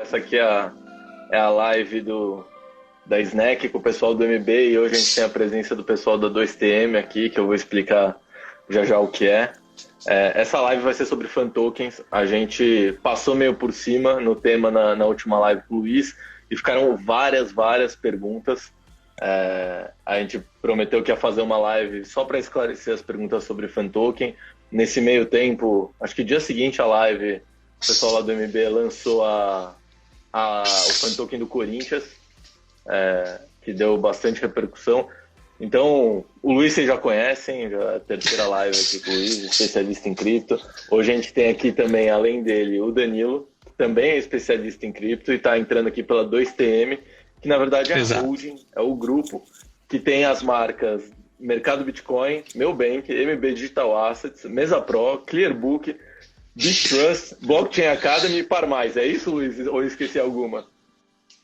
Essa aqui é a live da Snack com o pessoal do MB e hoje a gente tem a presença do pessoal da 2TM aqui, que eu vou explicar já já o que é. Essa live vai ser sobre fan tokens. A gente passou meio por cima no tema na última live com o Luiz e ficaram várias perguntas. A gente prometeu que ia fazer uma live só para esclarecer as perguntas sobre fan token. Nesse meio tempo, acho que dia seguinte à live, o pessoal lá do MB lançou o fan token do Corinthians, que deu bastante repercussão. Então, o Luiz vocês já conhecem, já é a terceira live aqui com o Luiz, especialista em cripto. Hoje a gente tem aqui também, além dele, o Danilo, que também é especialista em cripto e está entrando aqui pela 2TM, que na verdade é a holding, é o grupo que tem as marcas Mercado Bitcoin, Meubank, MB Digital Assets, Mesa Pro, Clearbook, BitTrust, Blockchain Academy e Parmais. É isso, Luiz? Ou eu esqueci alguma?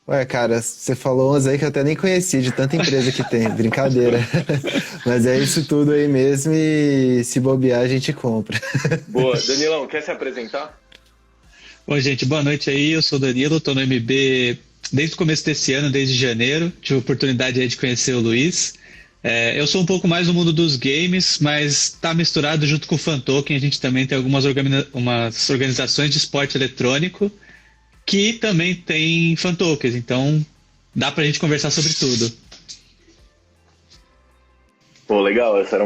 Ué, cara, você falou umas aí que eu até nem conhecia, de tanta empresa que tem. Brincadeira. Mas é isso tudo aí mesmo e se bobear a gente compra. Boa. Danilão, quer se apresentar? Oi, gente, boa noite aí. Eu sou o Danilo, estou no MB desde o começo desse ano, desde janeiro. Tive a oportunidade aí de conhecer o Luiz. Eu sou um pouco mais no mundo dos games, mas está misturado junto com o fan token. A gente também tem algumas umas organizações de esporte eletrônico que também tem fan tokens, então dá pra gente conversar sobre tudo. Pô, legal, essa era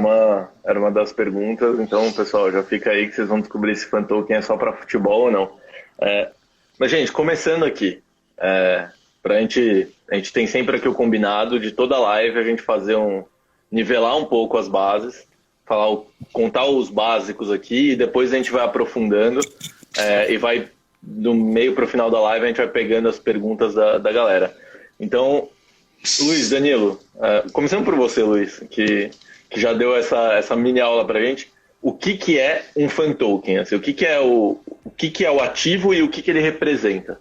uma das perguntas, então, pessoal, já fica aí que vocês vão descobrir se fan token é só para futebol ou não. Mas, gente, começando aqui, a gente tem sempre aqui o combinado de toda live a gente fazer nivelar um pouco as bases, contar os básicos aqui e depois a gente vai aprofundando e vai do meio para o final da live a gente vai pegando as perguntas da galera. Então, Luiz, Danilo, começando por você, Luiz, que já deu essa mini aula para a gente. O que é um fan token? Assim, o que é o ativo e o que ele representa?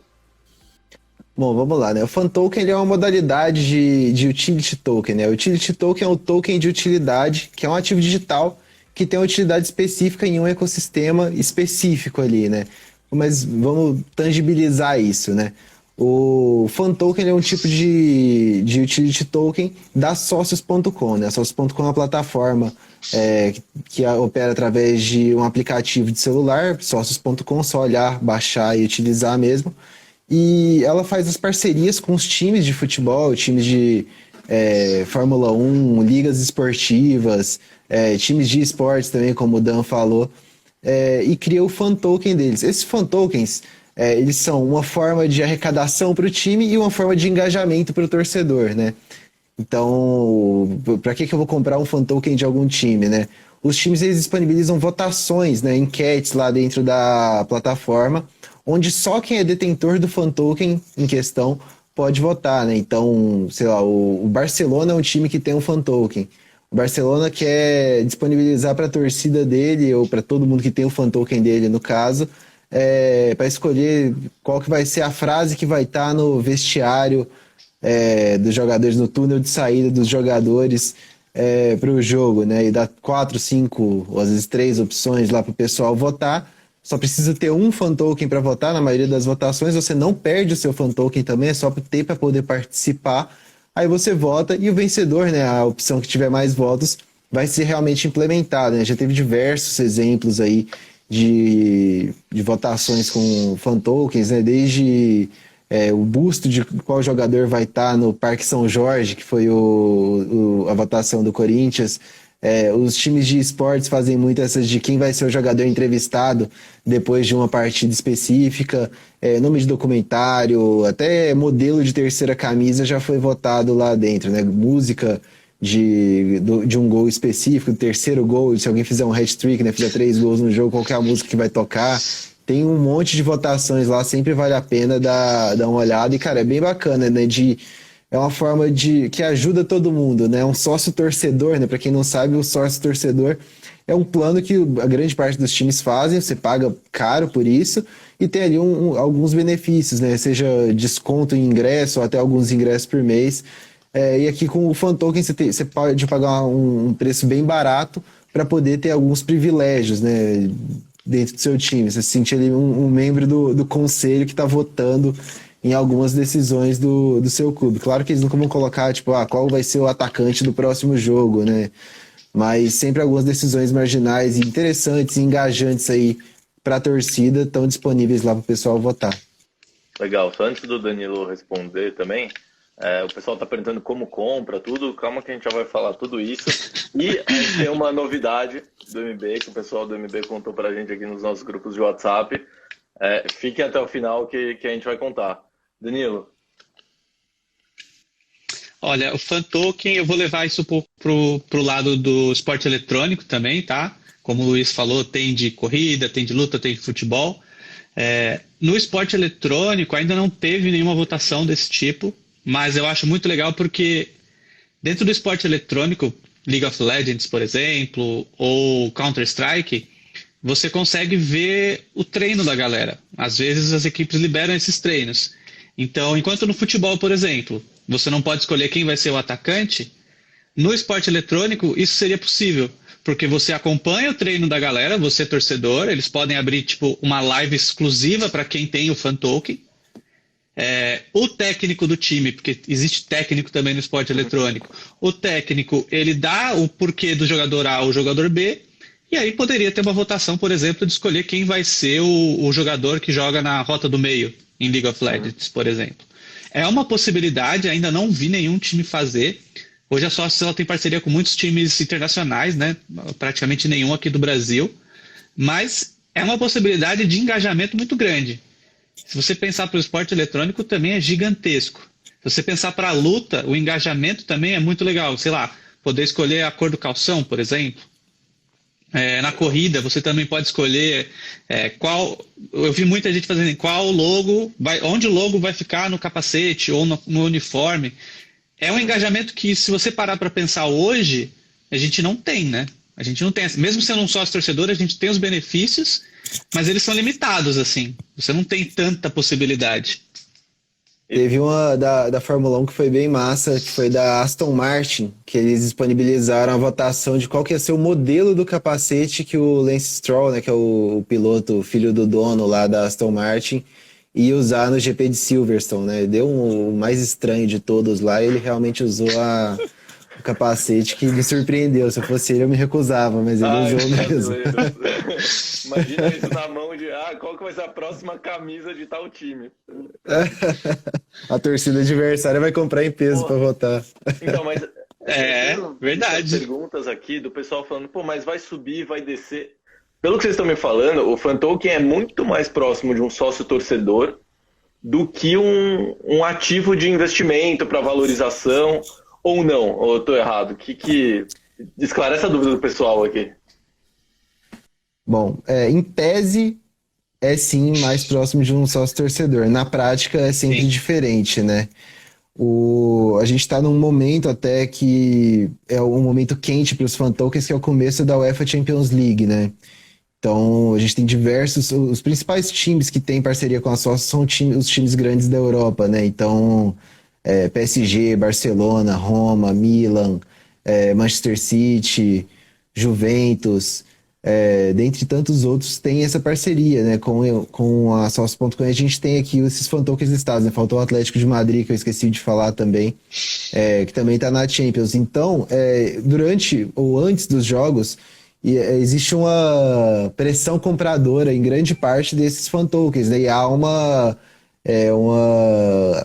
Bom, vamos lá, né? O fan token ele é uma modalidade de utility token, né? O utility token é um token de utilidade, que é um ativo digital que tem uma utilidade específica em um ecossistema específico ali, né? Mas vamos tangibilizar isso, né? O fan token é um tipo de utility token da Socios.com, né? A Socios.com é uma plataforma que opera através de um aplicativo de celular, Socios.com, só olhar, baixar e utilizar mesmo. E ela faz as parcerias com os times de futebol, times de Fórmula 1, ligas esportivas, times de esportes também, como o Dan falou, e cria o fan token deles. Esses fan tokens, eles são uma forma de arrecadação para o time e uma forma de engajamento para o torcedor, né? Então, para que eu vou comprar um fan token de algum time, né? Os times eles disponibilizam votações, né, enquetes lá dentro da plataforma, onde só quem é detentor do fan token em questão pode votar, né? Então, sei lá, o Barcelona é um time que tem um fan token. O Barcelona quer disponibilizar para a torcida dele, ou para todo mundo que tem o fan token dele, no caso, para escolher qual que vai ser a frase que vai estar no vestiário dos jogadores, no túnel de saída dos jogadores para o jogo, né? E dá 4, 5, ou às vezes 3 opções lá para o pessoal votar. Só precisa ter um fan token para votar. Na maioria das votações você não perde o seu fan token também, é só ter para poder participar. Aí você vota e o vencedor, né, a opção que tiver mais votos, vai ser realmente implementada, né? Já teve diversos exemplos aí de votações com fan tokens, né? Desde o busto de qual jogador vai estar no Parque São Jorge, que foi a votação do Corinthians. Os times de esportes fazem muito essas de quem vai ser o jogador entrevistado depois de uma partida específica, nome de documentário, até modelo de terceira camisa já foi votado lá dentro, né? Música de um gol específico, terceiro gol, se alguém fizer um hat-trick, né? Fizer 3 gols no jogo, qual que é a música que vai tocar. Tem um monte de votações lá, sempre vale a pena dar uma olhada. E, cara, é bem bacana, né? É uma forma que ajuda todo mundo, né? Um sócio torcedor, né? Para quem não sabe, o sócio torcedor é um plano que a grande parte dos times fazem, você paga caro por isso e tem ali alguns benefícios, né? Seja desconto em ingresso ou até alguns ingressos por mês. E aqui com o fan token você pode pagar um preço bem barato para poder ter alguns privilégios, né? dentro do seu time. Você se sente ali um membro do conselho que está votando em algumas decisões do seu clube. Claro que eles nunca vão colocar, tipo, qual vai ser o atacante do próximo jogo, né? Mas sempre algumas decisões marginais e interessantes e engajantes aí para a torcida estão disponíveis lá para o pessoal votar. Legal. Só antes do Danilo responder também, o pessoal está perguntando como compra, tudo. Calma que a gente já vai falar tudo isso. E a gente tem uma novidade do MB, que o pessoal do MB contou para a gente aqui nos nossos grupos de WhatsApp. Fiquem até o final que a gente vai contar. Danilo. Olha, o Fan Token, eu vou levar isso pro lado do esporte eletrônico também, tá? Como o Luiz falou, tem de corrida, tem de luta, tem de futebol. No esporte eletrônico ainda não teve nenhuma votação desse tipo, mas eu acho muito legal porque dentro do esporte eletrônico, League of Legends, por exemplo, ou Counter-Strike, você consegue ver o treino da galera. Às vezes as equipes liberam esses treinos. Então, enquanto no futebol, por exemplo, você não pode escolher quem vai ser o atacante, no esporte eletrônico isso seria possível, porque você acompanha o treino da galera, você é torcedor, eles podem abrir tipo uma live exclusiva para quem tem o Fan Token. O técnico do time, porque existe técnico também no esporte eletrônico, o técnico ele dá o porquê do jogador A ou jogador B, e aí poderia ter uma votação, por exemplo, de escolher quem vai ser o jogador que joga na rota do meio, em League of Legends, por exemplo. É uma possibilidade, ainda não vi nenhum time fazer. Hoje a Social tem parceria com muitos times internacionais, né? Praticamente nenhum aqui do Brasil, mas é uma possibilidade de engajamento muito grande. Se você pensar para o esporte eletrônico, também é gigantesco. Se você pensar para a luta, o engajamento também é muito legal. Sei lá, poder escolher a cor do calção, por exemplo. Na corrida, você também pode escolher qual. Eu vi muita gente fazendo qual logo, onde o logo vai ficar no capacete ou no uniforme. É um engajamento que, se você parar para pensar hoje, a gente não tem, né? A gente não tem. Mesmo sendo um sócio torcedor, a gente tem os benefícios, mas eles são limitados, assim. Você não tem tanta possibilidade. Teve uma da Fórmula 1 que foi bem massa, que foi da Aston Martin, que eles disponibilizaram a votação de qual que ia ser o modelo do capacete que o Lance Stroll, né, que é o piloto, filho do dono lá da Aston Martin, ia usar no GP de Silverstone, né? Deu o mais estranho de todos lá, e ele realmente usou o capacete que me surpreendeu. Se eu fosse ele, eu me recusava, mas ele usou mesmo. Imagina isso na mão de qual que vai ser a próxima camisa de tal time. A torcida adversária vai comprar em peso para votar. Então, mas verdade. Perguntas aqui do pessoal falando, mas vai subir, vai descer. Pelo que vocês estão me falando, o Fan Token é muito mais próximo de um sócio torcedor do que um ativo de investimento para valorização, ou não? Ou eu estou errado? Que esclarece a dúvida do pessoal aqui. Bom, em tese é sim mais próximo de um sócio torcedor. Na prática é sempre diferente, né? A gente está num momento até que é um momento quente para os Fan Tokens, que é o começo da UEFA Champions League, né? Então a gente tem os principais times que têm parceria com a sócio são os times grandes da Europa, né? Então PSG, Barcelona, Roma, Milan, Manchester City, Juventus, dentre tantos outros, tem essa parceria, né? Com a Sócio.com. A gente tem aqui esses Fan Tokens listados, né? Faltou o Atlético de Madrid, que eu esqueci de falar também, que também está na Champions. Então, durante ou antes dos jogos, existe uma pressão compradora em grande parte desses Fan Tokens, né? E há uma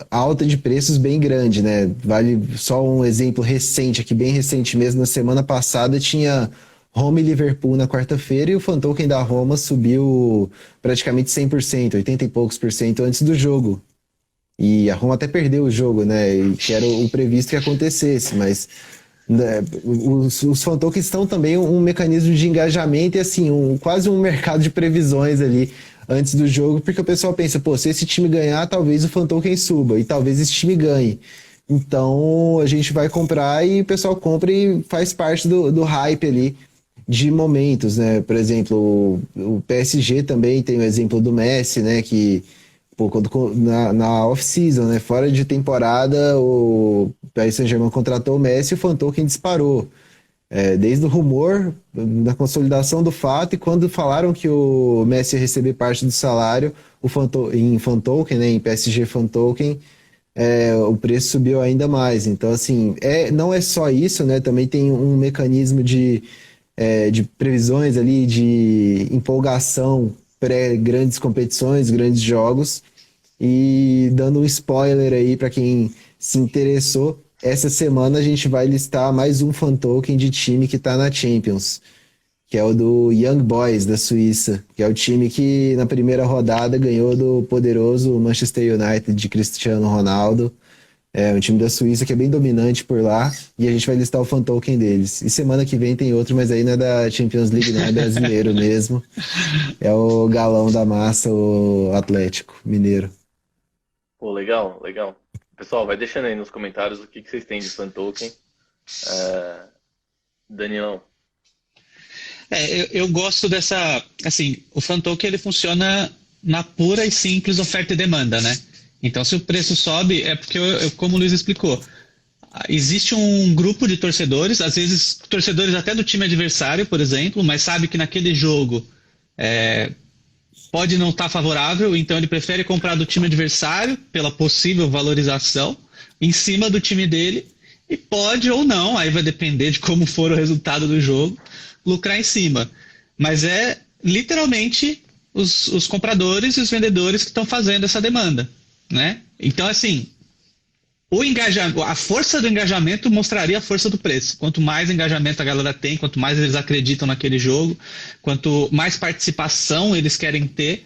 alta de preços bem grande, né? Vale só um exemplo recente aqui, bem recente mesmo. Na semana passada tinha Roma e Liverpool na quarta-feira, e o Fan Token da Roma subiu praticamente 100%, 80 e poucos por cento antes do jogo. E a Roma até perdeu o jogo, né? Que era o previsto que acontecesse, mas os Fan Tokens estão também um mecanismo de engajamento e assim, quase um mercado de previsões ali antes do jogo, porque o pessoal pensa, se esse time ganhar, talvez o Fan Token suba, e talvez esse time ganhe. Então a gente vai comprar e o pessoal compra e faz parte do hype ali de momentos, né? Por exemplo, o PSG também tem o exemplo do Messi, né? Que na off-season, né? Fora de temporada, o Paris Saint-Germain contratou o Messi e o Fan Token disparou. Desde o rumor, da consolidação do fato, e quando falaram que o Messi ia receber parte do salário em fan token, né, em PSG fan token, o preço subiu ainda mais. Então, assim, não é só isso, né? Também tem um mecanismo de previsões ali, de empolgação pré-grandes competições, grandes jogos. E dando um spoiler aí para quem se interessou, essa semana a gente vai listar mais um fan token de time que está na Champions, que é o do Young Boys, da Suíça, que é o time que na primeira rodada ganhou do poderoso Manchester United de Cristiano Ronaldo. É um time da Suíça que é bem dominante por lá, e a gente vai listar o fan token deles. E semana que vem tem outro, mas aí não é da Champions League, não, é brasileiro mesmo. É o galão da massa, o Atlético Mineiro. Pô, legal, legal. Pessoal, vai deixando aí nos comentários o que vocês têm de fan token. Danielão. Eu gosto dessa, assim, o fan token ele funciona na pura e simples oferta e demanda, né? Então, se o preço sobe, é porque, como o Luiz explicou, existe um grupo de torcedores, às vezes torcedores até do time adversário, por exemplo, mas sabe que naquele jogo pode não estar favorável, então ele prefere comprar do time adversário pela possível valorização em cima do time dele, e pode ou não, aí vai depender de como for o resultado do jogo, lucrar em cima. Mas é literalmente os compradores e os vendedores que estão fazendo essa demanda, né? Então, assim, a força do engajamento mostraria a força do preço. Quanto mais engajamento a galera tem, quanto mais eles acreditam naquele jogo, quanto mais participação eles querem ter,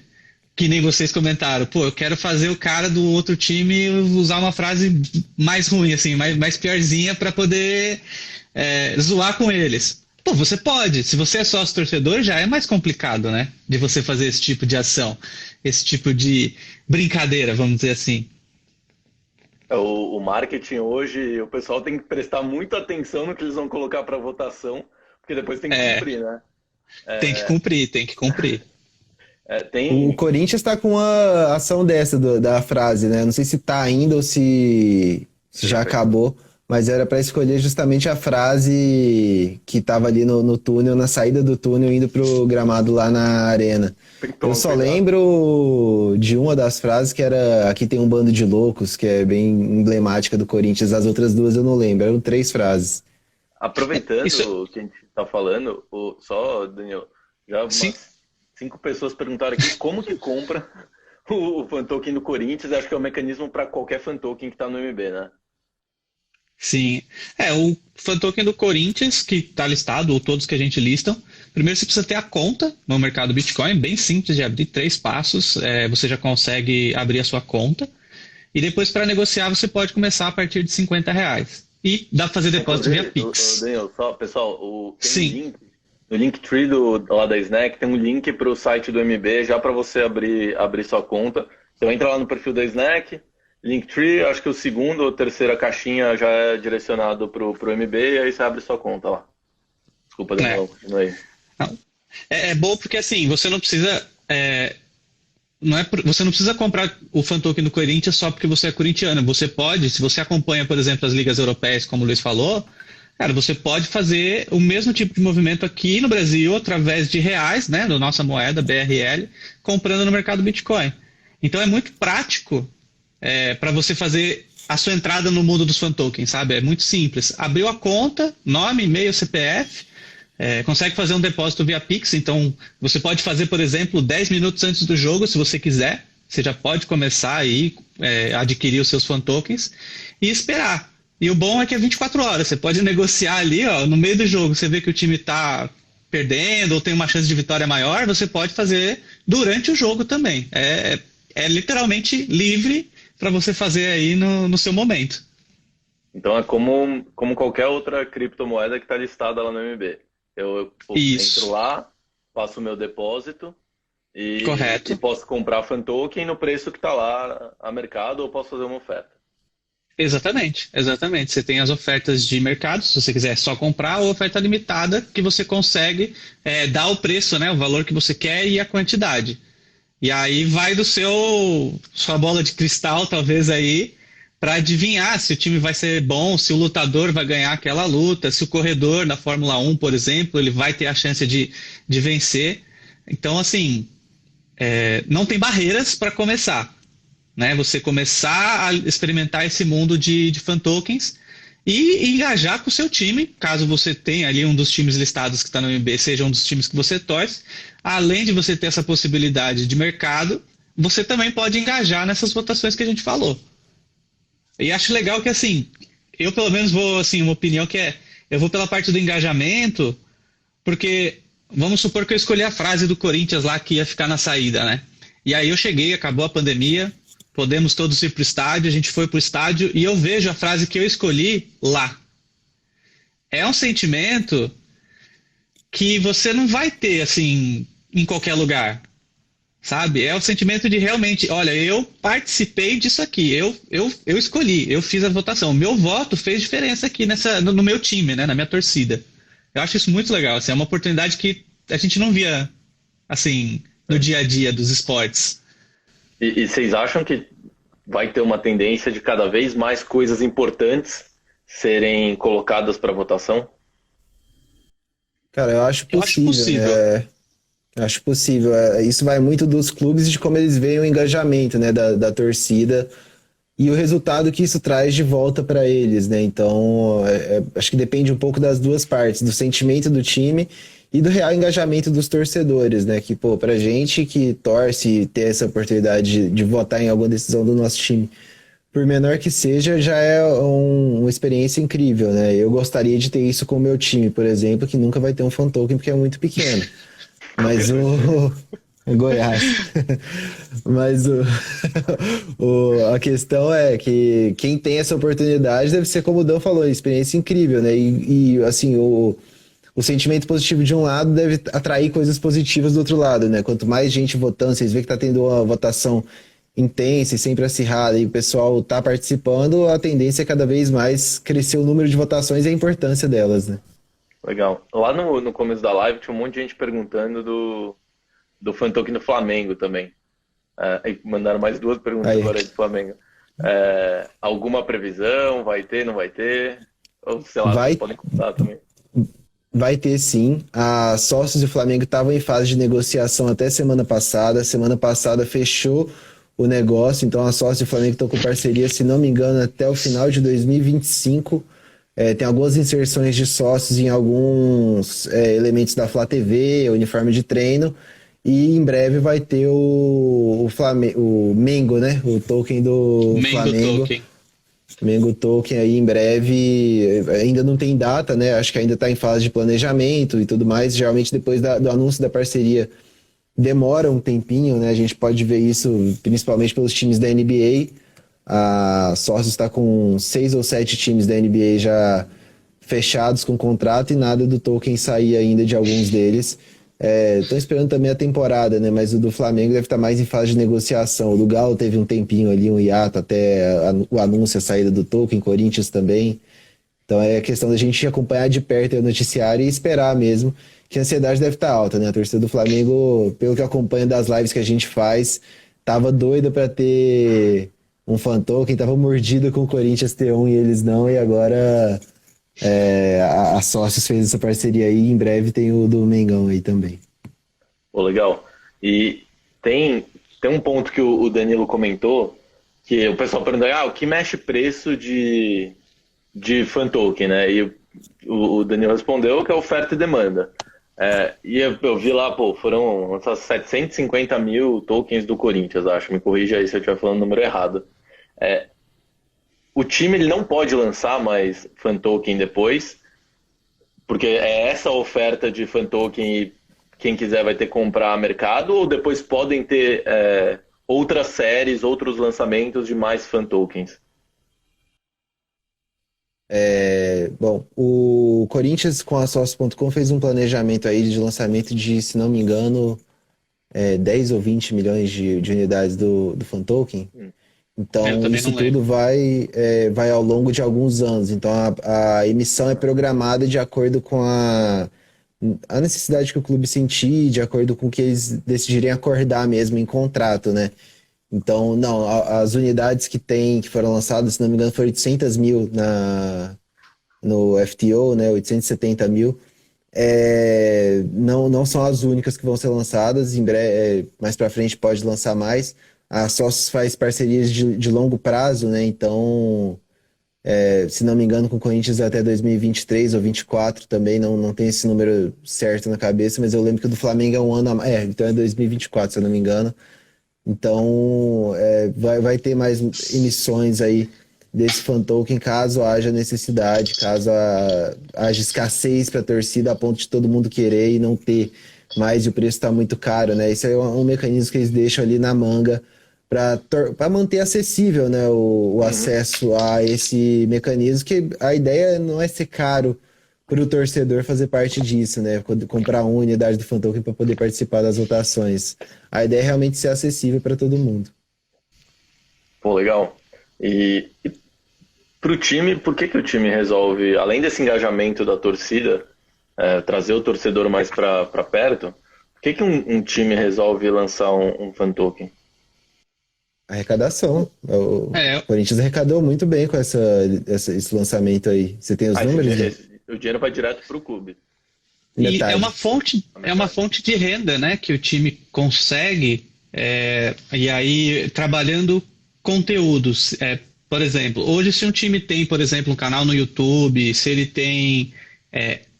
que nem vocês comentaram, pô, eu quero fazer o cara do outro time usar uma frase mais ruim, assim, mais piorzinha para poder zoar com eles. Pô, você pode. Se você é sócio torcedor, já é mais complicado, né? De você fazer esse tipo de ação, esse tipo de brincadeira, vamos dizer assim. O marketing hoje, o pessoal tem que prestar muita atenção no que eles vão colocar para votação, porque depois tem que cumprir, né? Tem que cumprir. O Corinthians está com uma ação dessa da frase, né? Não sei se está ainda ou se já acabou, mas era para escolher justamente a frase que estava ali no túnel, na saída do túnel, indo pro gramado lá na arena. Eu só lembro de uma das frases que era "aqui tem um bando de loucos", que é bem emblemática do Corinthians. As outras duas eu não lembro, eram 3 frases. Aproveitando o que a gente está falando, só, Daniel, já Sim. 5 pessoas perguntaram aqui como que compra o fan token do Corinthians. Acho que é um mecanismo para qualquer fan token que está no MB, né? Sim. O fan token do Corinthians, que está listado, ou todos que a gente listam, primeiro você precisa ter a conta no mercado Bitcoin, bem simples de abrir, 3 passos, você já consegue abrir a sua conta. E depois, para negociar, você pode começar a partir de R$50. E dá para fazer depósito via Pix. Daniel, pessoal, Sim. No Linktree lá da Snack tem um link para o site do MB já para você abrir sua conta. Você vai entrar lá no perfil da Snack, Linktree, acho que o segundo ou terceira caixinha já é direcionado pro MB, e aí você abre sua conta lá. Desculpa, Daniel, continua aí. É bom porque assim, você não precisa. Você não precisa comprar o fan token do Corinthians só porque você é corintiano. Você pode, se você acompanha, por exemplo, as ligas europeias, como o Luiz falou, cara, você pode fazer o mesmo tipo de movimento aqui no Brasil através de reais, né, da nossa moeda, BRL, comprando no mercado Bitcoin. Então é muito prático para você fazer a sua entrada no mundo dos fan tokens, sabe? É muito simples. Abriu a conta, nome, e-mail, CPF, consegue fazer um depósito via Pix. Então você pode fazer, por exemplo, 10 minutos antes do jogo, se você quiser. Você já pode começar aí adquirir os seus fan tokens e esperar. E o bom é que é 24 horas. Você pode negociar ali, ó, no meio do jogo. Você vê que o time está perdendo ou tem uma chance de vitória maior, você pode fazer durante o jogo também. É literalmente livre para você fazer aí no seu momento. Então é como qualquer outra criptomoeda que está listada lá no MB. Eu entro lá, faço o meu depósito e posso comprar fan token no preço que está lá a mercado, ou posso fazer uma oferta. Exatamente. Você tem as ofertas de mercado, se você quiser só comprar, ou oferta limitada, que você consegue dar o preço, né, o valor que você quer e a quantidade. E aí vai do sua bola de cristal, talvez aí, para adivinhar se o time vai ser bom, se o lutador vai ganhar aquela luta, se o corredor na Fórmula 1, por exemplo, ele vai ter a chance de vencer. Então, assim, não tem barreiras para começar, né? Você começar a experimentar esse mundo de fan tokens e engajar com o seu time, caso você tenha ali um dos times listados que está no MB, seja um dos times que você torce. Além de você ter essa possibilidade de mercado, você também pode engajar nessas votações que a gente falou. E acho legal que, assim, eu pelo menos vou, assim, uma opinião que eu vou pela parte do engajamento, porque vamos supor que eu escolhi a frase do Corinthians lá que ia ficar na saída, né? E aí eu cheguei, acabou a pandemia, podemos todos ir pro estádio, a gente foi pro estádio e eu vejo a frase que eu escolhi lá. É um sentimento que você não vai ter, assim, em qualquer lugar. Sabe? É o sentimento de realmente, olha, eu participei disso aqui, eu escolhi, eu fiz a votação, o meu voto fez diferença aqui no meu time, né, na minha torcida. Eu acho isso muito legal, assim, é uma oportunidade que a gente não via, assim, no dia a dia dos esportes. E vocês acham que vai ter uma tendência de cada vez mais coisas importantes serem colocadas para votação? Cara, eu acho Eu acho possível, possível. né? Acho possível. Isso vai muito dos clubes e de como eles veem o engajamento, né, da torcida e o resultado que isso traz de volta para eles, né? Então, acho que depende um pouco das duas partes, do sentimento do time e do real engajamento dos torcedores, né? Que, pô, pra gente que torce ter essa oportunidade de votar em alguma decisão do nosso time, por menor que seja, já é uma experiência incrível, né? Eu gostaria de ter isso com o meu time, por exemplo, que nunca vai ter um fan token porque é muito pequeno. Mas o Goiás. Mas a questão é que quem tem essa oportunidade deve ser, como o Dan falou, experiência incrível, né? E assim, o sentimento positivo de um lado deve atrair coisas positivas do outro lado, né? Quanto mais gente votando, vocês veem que tá tendo uma votação intensa e sempre acirrada e o pessoal tá participando, a tendência é cada vez mais crescer o número de votações e a importância delas, né? Legal. Lá no começo da live tinha um monte de gente perguntando do fan token do Flamengo também. E mandaram mais duas perguntas Aí. agora aí do Flamengo. Alguma previsão? Vai ter, não vai ter? Ou sei lá, vocês podem contar também. Vai ter sim. A sócios do Flamengo estavam em fase de negociação até semana passada. Semana passada fechou o negócio, então a sócios do Flamengo estão com parceria, se não me engano, até o final de 2025. Tem algumas inserções de sócios em alguns elementos da Flá TV, uniforme de treino, e em breve vai ter o Mengo, né? O token do Mengo Flamengo. Token. Mengo Token aí em breve, ainda não tem data, né? Acho que ainda está em fase de planejamento e tudo mais. Geralmente depois do anúncio da parceria demora um tempinho, né? A gente pode ver isso principalmente pelos times da NBA. A Sócios está com 6 ou 7 times da NBA já fechados com contrato e nada do token sair ainda de alguns deles. Estão esperando também a temporada, né? Mas o do Flamengo deve estar mais em fase de negociação. O do Galo teve um tempinho ali, um hiato até o anúncio, a saída do token, Corinthians também. Então é questão da gente acompanhar de perto o noticiário e esperar mesmo, que a ansiedade deve estar alta, né? A torcida do Flamengo, pelo que acompanha das lives que a gente faz, tava doida para ter um fan token, tava mordida com o Corinthians ter um e eles não, e agora a Sócios fez essa parceria aí, e em breve tem o do Mengão aí também. Pô, legal. E tem um ponto que o Danilo comentou, que o pessoal perguntou, o que mexe preço de fan token, né? E o Danilo respondeu que é oferta e demanda. E eu vi lá, foram 750 mil tokens do Corinthians, acho. Me corrija aí se eu estiver falando o número errado. O time ele não pode lançar mais fan token depois, porque é essa oferta de fan token e quem quiser vai ter que comprar mercado, ou depois podem ter outras séries, outros lançamentos de mais fan tokens? Bom, o Corinthians com a Sócio.com fez um planejamento aí de lançamento de, se não me engano, 10 ou 20 milhões de unidades do fan token. Então, isso tudo vai ao longo de alguns anos. Então, a emissão é programada de acordo com a necessidade que o clube sentir, de acordo com o que eles decidirem acordar mesmo em contrato, né? Então, não, as unidades que foram lançadas, se não me engano, foram 800 mil no FTO, né, 870 mil. Não são as únicas que vão ser lançadas, em breve, mais para frente pode lançar mais. A Sócios faz parcerias de longo prazo, né, então, se não me engano, com o Corinthians até 2023 ou 2024 também, não tem esse número certo na cabeça, mas eu lembro que o do Flamengo é um ano a mais, então é 2024, se eu não me engano. Então, vai ter mais emissões aí desse fan token, caso haja necessidade, caso haja escassez para a torcida a ponto de todo mundo querer e não ter mais e o preço está muito caro, né? Isso é um mecanismo que eles deixam ali na manga para manter acessível, né, o acesso a esse mecanismo, que a ideia não é ser caro para o torcedor fazer parte disso, né? Comprar uma unidade do fan token para poder participar das votações. A ideia é realmente ser acessível para todo mundo. Pô, legal. E para o time, por que o time resolve, além desse engajamento da torcida, trazer o torcedor mais para perto, por que um time resolve lançar um fan token? Arrecadação. O Corinthians arrecadou muito bem com esse lançamento aí. Você tem os números? O dinheiro vai direto para o clube. E é uma fonte de renda, né, que o time consegue, e aí trabalhando conteúdos. Por exemplo, hoje se um time tem, por exemplo, um canal no YouTube, se ele tem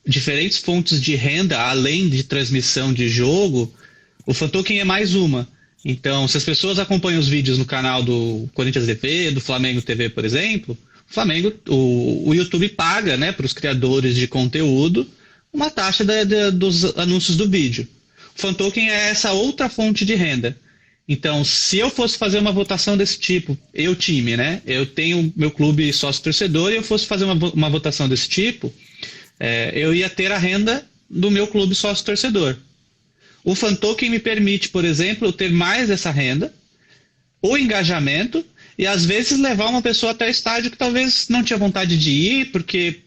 diferentes fontes de renda, além de transmissão de jogo, o fan token é mais uma. Então, se as pessoas acompanham os vídeos no canal do Corinthians TV, do Flamengo TV, por exemplo, o YouTube paga, né, para os criadores de conteúdo uma taxa dos anúncios do vídeo. O fan token é essa outra fonte de renda. Então, se eu fosse fazer uma votação desse tipo, time, né, eu tenho meu clube sócio-torcedor e eu fosse fazer uma votação desse tipo, eu ia ter a renda do meu clube sócio-torcedor. O fan token me permite, por exemplo, ter mais essa renda, o engajamento e às vezes levar uma pessoa até o estádio que talvez não tinha vontade de ir, porque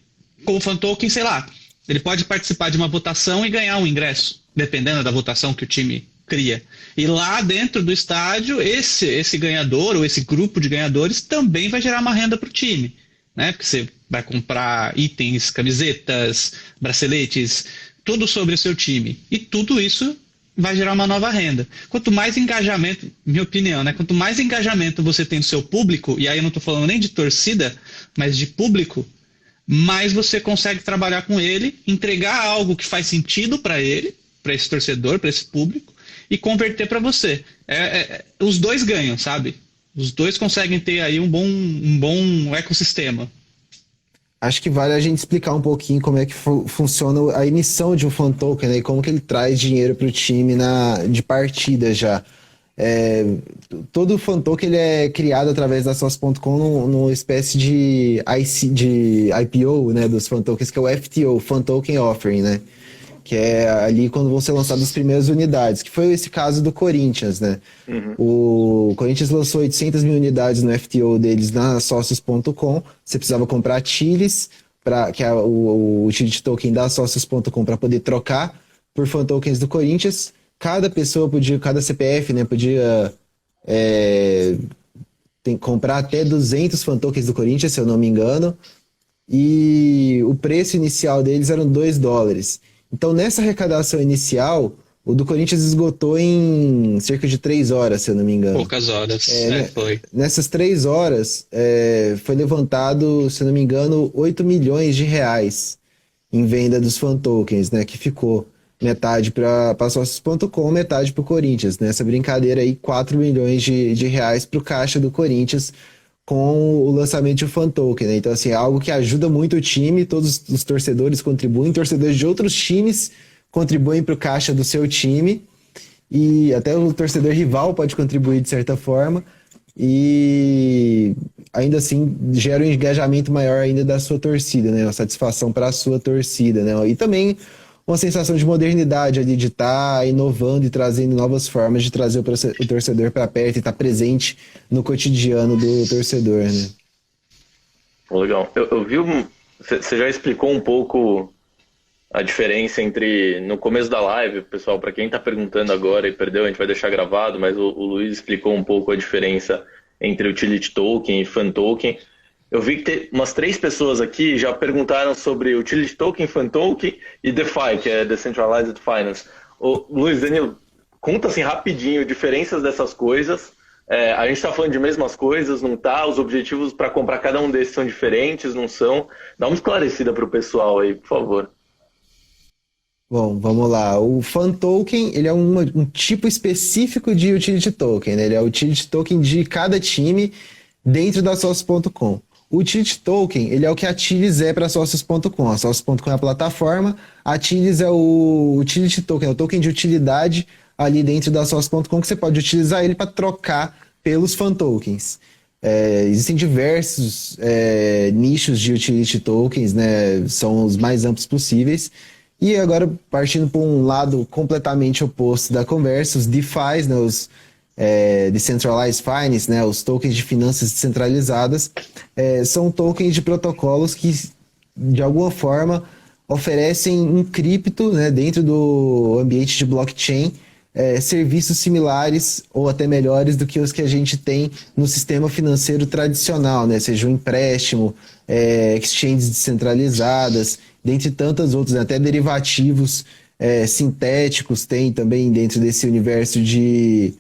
com o fan token, sei lá, ele pode participar de uma votação e ganhar um ingresso, dependendo da votação que o time cria. E lá dentro do estádio, esse ganhador ou esse grupo de ganhadores também vai gerar uma renda para o time, né? Porque você vai comprar itens, camisetas, braceletes, tudo sobre o seu time. E tudo isso vai gerar uma nova renda. Quanto mais engajamento, minha opinião, né? Quanto mais engajamento você tem do seu público, e aí eu não estou falando nem de torcida, mas de público, mais você consegue trabalhar com ele, entregar algo que faz sentido para ele, para esse torcedor, para esse público, e converter para você. Os dois ganham, sabe? Os dois conseguem ter aí um bom ecossistema. Acho que vale a gente explicar um pouquinho como é que funciona a emissão de um fan token, né, e como que ele traz dinheiro para o time de partida já. Todo fan token ele é criado através da Sócio.com numa espécie de IPO, né, dos fan tokens, que é o FTO, Fan Token Offering, né? Que é ali quando vão ser lançadas as primeiras unidades, que foi esse caso do Corinthians, né? O Corinthians lançou 800 mil unidades no FTO deles na Sócios.com. Você precisava comprar TILs, que é o utility token da Sócios.com, para poder trocar por fan tokens do Corinthians. Cada pessoa cada CPF, né, podia comprar até 200 fan tokens do Corinthians, se eu não me engano. E o preço inicial deles eram $2. Então, nessa arrecadação inicial, o do Corinthians esgotou em cerca de 3 horas, se eu não me engano. Poucas horas, foi. Nessas 3 horas, foi levantado, se eu não me engano, 8 milhões de reais em venda dos fan tokens, né? Que ficou metade para Sócios.com, metade para o Corinthians. Nessa brincadeira aí, 4 milhões de reais para o caixa do Corinthians com o lançamento de um fan token, né? Então, assim, é algo que ajuda muito o time, todos os torcedores contribuem, torcedores de outros times contribuem para o caixa do seu time, e até o torcedor rival pode contribuir de certa forma, e ainda assim gera um engajamento maior ainda da sua torcida, né? Uma satisfação para a sua torcida, né? E também uma sensação de modernidade ali, de estar inovando e trazendo novas formas de trazer o torcedor para perto e estar presente no cotidiano do torcedor, né? Legal. Eu vi você já explicou um pouco a diferença entre, no começo da live, pessoal, para quem está perguntando agora e perdeu, a gente vai deixar gravado, mas o Luiz explicou um pouco a diferença entre utility token e fan token. Eu vi que tem umas 3 pessoas aqui já perguntaram sobre utility token, fan token e DeFi, que é Decentralized Finance. Ô, Luiz, Danilo, conta assim rapidinho diferenças dessas coisas. A gente está falando de mesmas coisas, não tá? Os objetivos para comprar cada um desses são diferentes, não são? Dá uma esclarecida para o pessoal aí, por favor. Bom, vamos lá. O Fan Token, ele é um tipo específico de Utility Token, né? Ele é o Utility Token de cada time dentro da Sócios.com. O Utility Token, ele é o que a Tilis é para Sócios.com. A Sócios.com é a plataforma, a Tilis é o Utility Token, é o token de utilidade ali dentro da Sócios.com, que você pode utilizar ele para trocar pelos Fan Tokens. Existem diversos nichos de Utility Tokens, né? São os mais amplos possíveis. E agora, partindo para um lado completamente oposto da conversa, os DeFis, né, os Decentralized Finance, né, os tokens de finanças descentralizadas, são tokens de protocolos que, de alguma forma, oferecem um cripto, né, dentro do ambiente de blockchain, serviços similares ou até melhores do que os que a gente tem no sistema financeiro tradicional, né, seja um empréstimo, exchanges descentralizadas, dentre tantas outras, né, até derivativos sintéticos tem também dentro desse universo de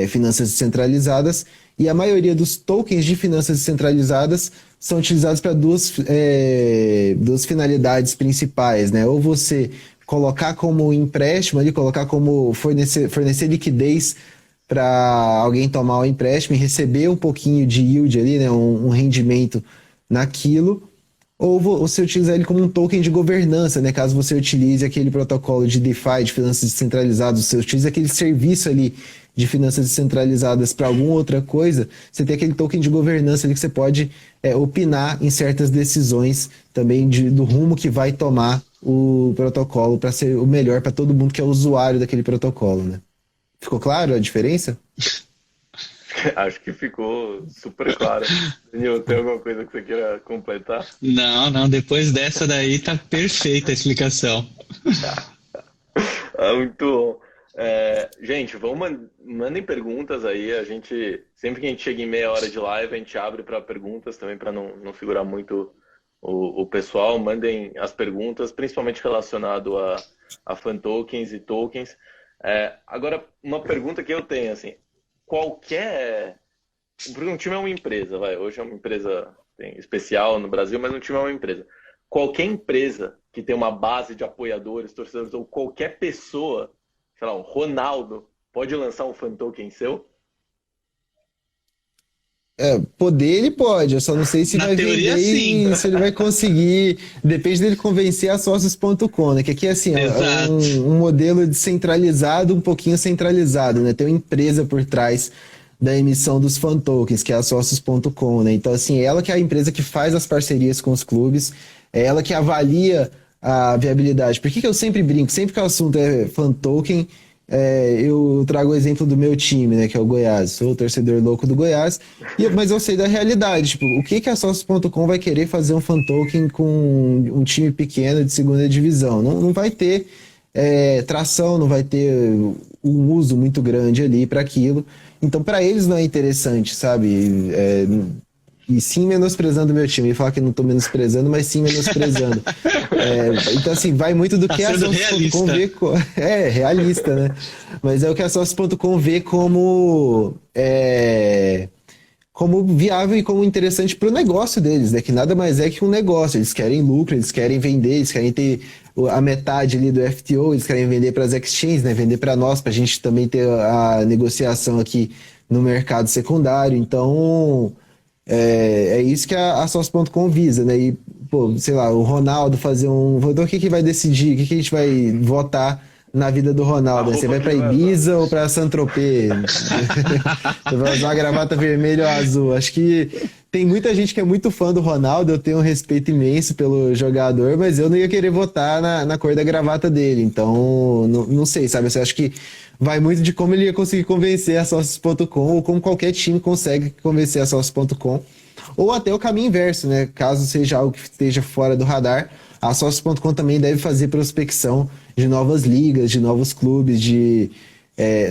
finanças descentralizadas, e a maioria dos tokens de finanças descentralizadas são utilizados para duas finalidades principais, né? Ou você colocar como empréstimo ali, colocar como fornecer liquidez para alguém tomar o empréstimo e receber um pouquinho de yield ali, né? Um rendimento naquilo, ou você utilizar ele como um token de governança, né? Caso você utilize aquele protocolo de DeFi, de finanças descentralizadas, você utiliza aquele serviço ali de finanças descentralizadas para alguma outra coisa, você tem aquele token de governança ali que você pode opinar em certas decisões também do rumo que vai tomar o protocolo para ser o melhor para todo mundo que é usuário daquele protocolo, né? Ficou claro a diferença? Acho que ficou super claro. Daniel, tem alguma coisa que você queira completar? Não, depois dessa daí tá perfeita a explicação. Muito bom. Gente, mandem perguntas aí. Sempre que a gente chega em meia hora de live, a gente abre para perguntas também, para não figurar muito o pessoal. Mandem as perguntas, principalmente relacionado a fan tokens e tokens. Agora, uma pergunta que eu tenho, assim, porque um time é uma empresa, hoje é uma empresa especial no Brasil, mas um time é uma empresa. Qualquer empresa que tem uma base de apoiadores, torcedores, ou qualquer pessoa, sei lá, o Ronaldo, pode lançar um fan token seu? Poder ele pode, eu só não sei se Na vai teoria, vender sim. e se ele vai conseguir, depende dele convencer a Sócios.com, né? Que aqui assim, é um modelo descentralizado, um pouquinho centralizado, né? Tem uma empresa por trás da emissão dos fan tokens, que é a Sócios.com, né? Então assim, ela que é a empresa que faz as parcerias com os clubes, é ela que avalia a viabilidade. Por que eu sempre brinco? Sempre que o assunto é fan token, eu trago o exemplo do meu time, né, que é o Goiás. Sou o torcedor louco do Goiás, mas eu sei da realidade. Tipo, o que a Sócios.com vai querer fazer um fan token com um time pequeno de segunda divisão? Não vai ter tração, não vai ter um uso muito grande ali para aquilo. Então, para eles não é interessante, sabe? E sim menosprezando o meu time. Eu ia falar que não estou menosprezando, mas sim menosprezando. Então, assim, vai muito do que a Sócios.com vê. Realista, né? Mas é o que a Sócios.com vê como viável e como interessante para o negócio deles, né? Que nada mais é que um negócio. Eles querem lucro, eles querem vender, eles querem ter a metade ali do FTO, eles querem vender para as exchanges, né? Vender para nós, para a gente também ter a negociação aqui no mercado secundário. Então, é isso que a Sócios.com visa, né? E, pô, sei lá, o Ronaldo fazer um... Então, o que vai decidir? O que a gente vai votar na vida do Ronaldo? Você vai pra Ibiza ou pra Saint-Tropez? Você vai usar uma gravata vermelha ou azul? Acho que tem muita gente que é muito fã do Ronaldo, eu tenho um respeito imenso pelo jogador, mas eu não ia querer votar na cor da gravata dele. Então, não sei, sabe? Eu acho que vai muito de como ele ia conseguir convencer a Sócios.com, ou como qualquer time consegue convencer a Sócios.com, ou até o caminho inverso, né? Caso seja algo que esteja fora do radar, A Sócios.com também deve fazer prospecção de novas ligas, de novos clubes, de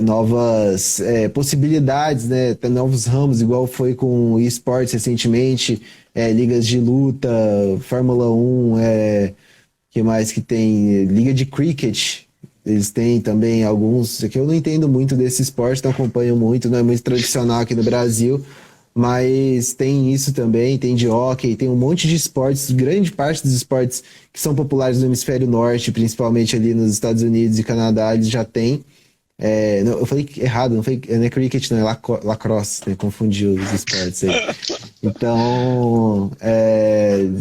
novas possibilidades, né? Tem novos ramos, igual foi com o eSports recentemente, ligas de luta, Fórmula 1, que mais que tem? Liga de cricket. Eles têm também alguns, que eu não entendo muito desse esporte, não acompanho muito, não é muito tradicional aqui no Brasil, mas tem isso também, tem de hóquei, tem um monte de esportes, grande parte dos esportes que são populares no hemisfério norte, principalmente ali nos Estados Unidos e Canadá, eles já têm. Não, eu falei errado, não é cricket, não, é lacrosse, né? Confundi os esportes aí. Então,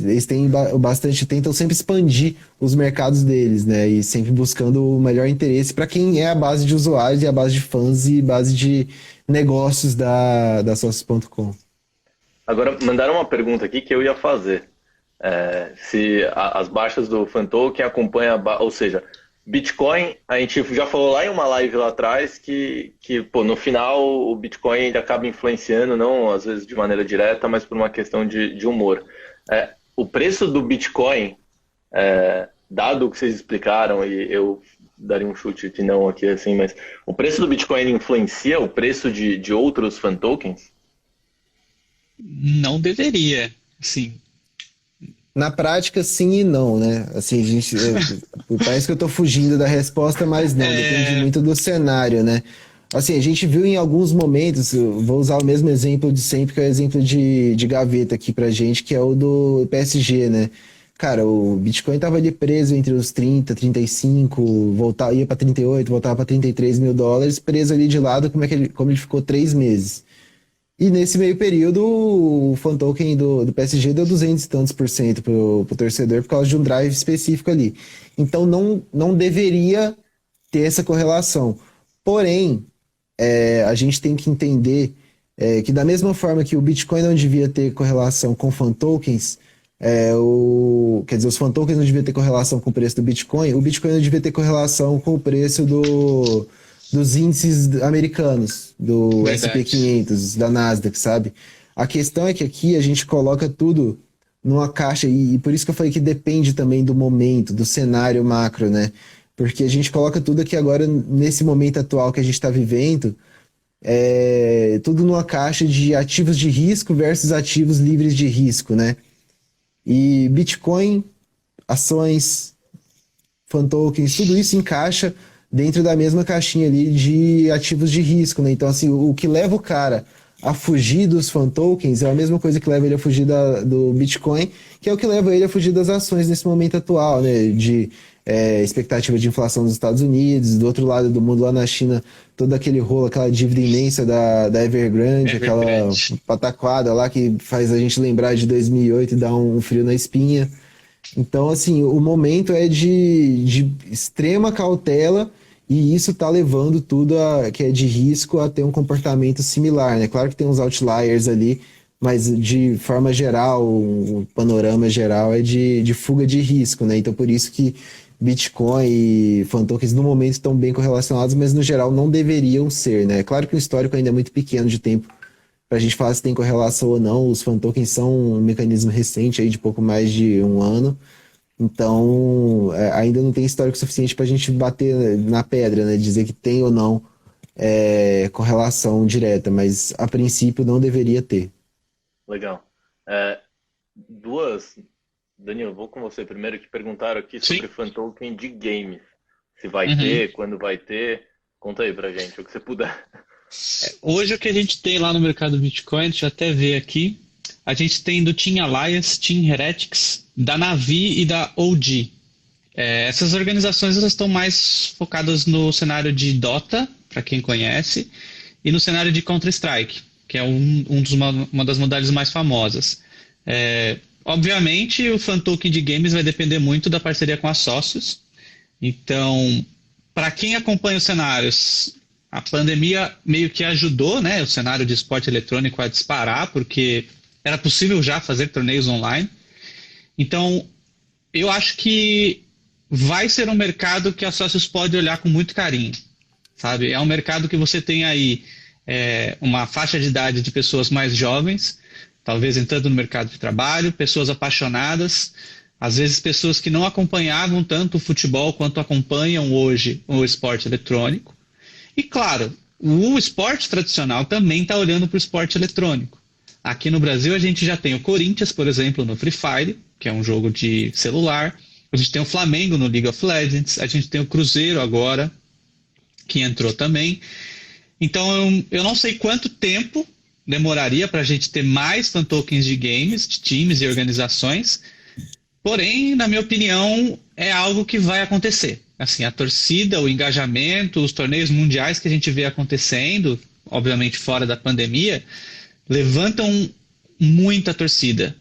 eles têm tentam sempre expandir os mercados deles, né? E sempre buscando o melhor interesse para quem é a base de usuários e a base de fãs e base de negócios da Sócios.com. Agora, mandaram uma pergunta aqui que eu ia fazer. Se as baixas do Fantoken acompanham, ou seja, Bitcoin, a gente já falou lá em uma live lá atrás que pô, no final o Bitcoin ainda acaba influenciando, não às vezes de maneira direta, mas por uma questão de humor. O preço do Bitcoin, dado o que vocês explicaram, e eu daria um chute que não aqui assim, mas o preço do Bitcoin influencia o preço de outros fan tokens? Não deveria, sim. Na prática, sim e não, né? Assim, parece que eu tô fugindo da resposta, mas não, depende muito do cenário, né? Assim, a gente viu em alguns momentos, eu vou usar o mesmo exemplo de sempre, que é o exemplo de gaveta aqui pra gente, que é o do PSG, né? Cara, o Bitcoin tava ali preso entre os 30, 35, ia pra 38, voltava pra 33 mil dólares, preso ali de lado, como ele ficou 3 meses. E nesse meio período, o fan token do PSG deu 200 e tantos por cento pro torcedor por causa de um drive específico ali. Então não deveria ter essa correlação. Porém, a gente tem que entender que da mesma forma que o Bitcoin não devia ter correlação com fan tokens, quer dizer, os fan tokens não deviam ter correlação com o preço do Bitcoin, o Bitcoin não devia ter correlação com o preço dos índices americanos, do Verdade. S&P 500, da Nasdaq, sabe? A questão é que aqui a gente coloca tudo numa caixa, e por isso que eu falei que depende também do momento, do cenário macro, né? Porque a gente coloca tudo aqui agora, nesse momento atual que a gente está vivendo, tudo numa caixa de ativos de risco versus ativos livres de risco, né? E Bitcoin, ações, fan tokens, tudo isso encaixa dentro da mesma caixinha ali de ativos de risco, né? Então, assim, o que leva o cara a fugir dos fan tokens é a mesma coisa que leva ele a fugir do Bitcoin, que é o que leva ele a fugir das ações nesse momento atual, né? De expectativa de inflação dos Estados Unidos, do outro lado do mundo, lá na China, todo aquele rolo, aquela dívida imensa da Evergrande, aquela pataquada lá que faz a gente lembrar de 2008 e dar um frio na espinha. Então, assim, o momento é de extrema cautela, e isso tá levando tudo que é de risco a ter um comportamento similar, né? Claro que tem uns outliers ali, mas de forma geral, o panorama geral é de fuga de risco, né? Então, por isso que Bitcoin e fan tokens no momento estão bem correlacionados, mas no geral não deveriam ser, né? Claro que o histórico ainda é muito pequeno de tempo para a gente falar se tem correlação ou não. Os fan tokens são um mecanismo recente aí de pouco mais de um ano. Então, ainda não tem histórico suficiente para a gente bater na pedra, né? Dizer que tem ou não correlação direta, mas a princípio não deveria ter. Legal. Danilo, vou com você primeiro, que perguntaram aqui sobre fan token de games. Se vai ter, quando vai ter. Conta aí pra gente, o que você puder. Hoje o que a gente tem lá no mercado Bitcoin, deixa eu até ver aqui, a gente tem do Team Alliance, Team Heretics, da Navi e da OG. Essas organizações elas estão mais focadas no cenário de Dota, para quem conhece, e no cenário de Counter-Strike, que é uma das modalidades mais famosas. Obviamente, o fan token de games vai depender muito da parceria com as sócios. Então, para quem acompanha os cenários, a pandemia meio que ajudou, né, o cenário de esporte eletrônico a disparar, porque era possível já fazer torneios online. Então, eu acho que vai ser um mercado que as sócios podem olhar com muito carinho, sabe? É um mercado que você tem aí uma faixa de idade de pessoas mais jovens, talvez entrando no mercado de trabalho, pessoas apaixonadas, Às vezes pessoas que não acompanhavam tanto o futebol quanto acompanham hoje o esporte eletrônico. E claro, o esporte tradicional também está olhando para o esporte eletrônico. Aqui no Brasil a gente já tem o Corinthians, por exemplo, no Free Fire, que é um jogo de celular. A gente tem o Flamengo no League of Legends. A gente tem o Cruzeiro agora, que entrou também. Então eu não sei quanto tempo demoraria para a gente ter mais fan tokens de games, de times e organizações. Porém, na minha opinião, é algo que vai acontecer. Assim, a torcida, o engajamento, os torneios mundiais que a gente vê acontecendo, obviamente fora da pandemia, levantam muita torcida.